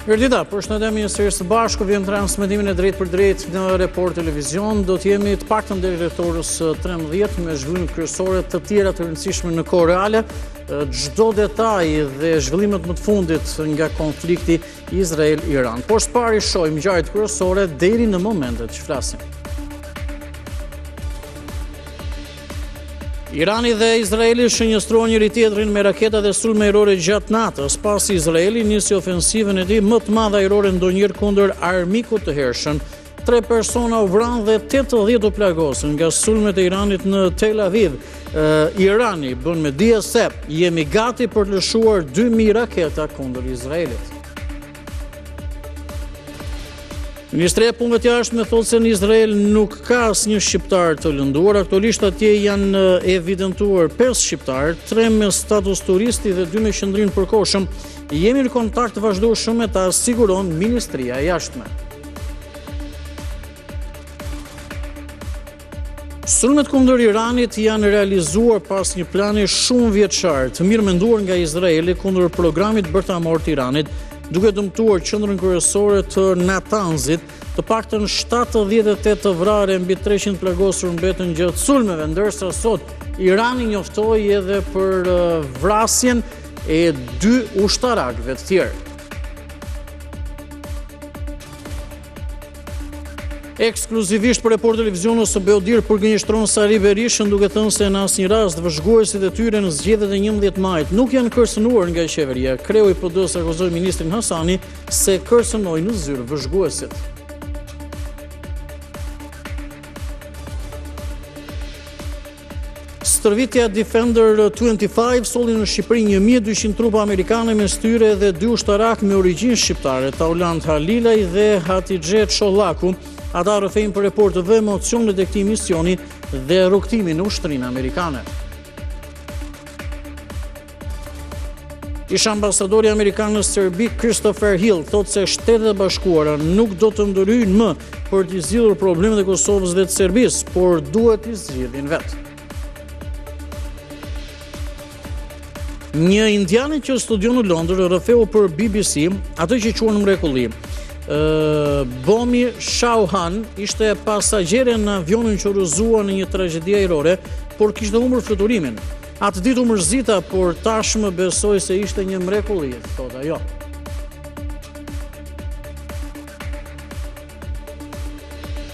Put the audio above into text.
Mirdita, përshëndetemi në sërish së bashku, vjen transmetimin e drejt për drejt në Report Televizion. Do t'jemi të paktën deri rreth orës 13 me zhvillime kryesore të tjera të rëndësishme në kohë reale. Çdo detaj dhe zhvillimet më të fundit nga konflikti Izrael-Iran. Por së pari shohim ngjarjet kryesore deri në momentet që flasim. Irani dhe Izraeli shënjestruan njëri tjetrin me raketa dhe sulme ajrore gjatë natës, pasi Izraeli nisi ofensivën e tij më të madhe ajrore ndonjëherë kundër armikut të hershëm. 3 persona u vranë dhe 80 u plagosën nga sulmet e Iranit në Tel Aviv. Irani bën me dije se jemi gati për të lëshuar 2000 raketa kundër Izraelit. Ministria e Punëve të Jashtme thotë se në Izrael nuk ka asnjë shqiptar të lënduar. Aktualisht atje janë evidentuar 5 shqiptar, 3 me status turisti dhe 2 me qëndrim përkohshëm. Jemi në kontakt vazhdueshëm me ta, siguron Ministria e Jashtme. Sulmet kundër Iranit janë realizuar pas një plani shumë vjeçar, të mirë menduar nga Izraeli kundër programit bërtamor të Iranit, duke dëmtuar qendrën kryesore të Natanzit, të paktën 78 të vrarë, mbi 300 plagosur mbetën gjatë sulmeve, ndërsa sot Irani njoftoi edhe për vrasjen e 2 ushtarakëve të tjerë. Ekskluzivisht për Report Televizionit së Beodir përgënjeshtron Sari Berishën, duke thënë se në asnjë rast vëzhguesit e tyre në zgjedhjet e 11 majit nuk janë kërcënuar nga qeveria. Kreu i PD-s akuzoi ministrin Hasani se kërcënoi në zyrë vëzhguesit. Stërvitja Defender 25 solli në Shqipëri 1200 trupa amerikane, mes tyre dhe 2 ushtarak me origjinë shqiptare, Taulant Halilaj dhe Hatixhe Çollaku. Ata rrëfejnë për reportet dhe emocionet e këtij misioni dhe rrugtimin në ushtrinë amerikane. Ish ambasadori amerikan në Serbi, Christopher Hill, thotë se Shtetet e Bashkuara nuk do të ndërhyjnë më për t'i zgjidhur problemet e Kosovës dhe të Serbisë, por duhet t'i zgjidhin vetë. Një indiane që studion në Londër rrëfeu për BBC atë që quhen mrekulli. Bomi Shauhan ishte pasagjer në avionin që rrëzua në një tragjedi ajrore, por kishte humbur fluturimin. Atë ditë u mërzita, por tashmë besoj se ishte një mrekulli, thotë ajo.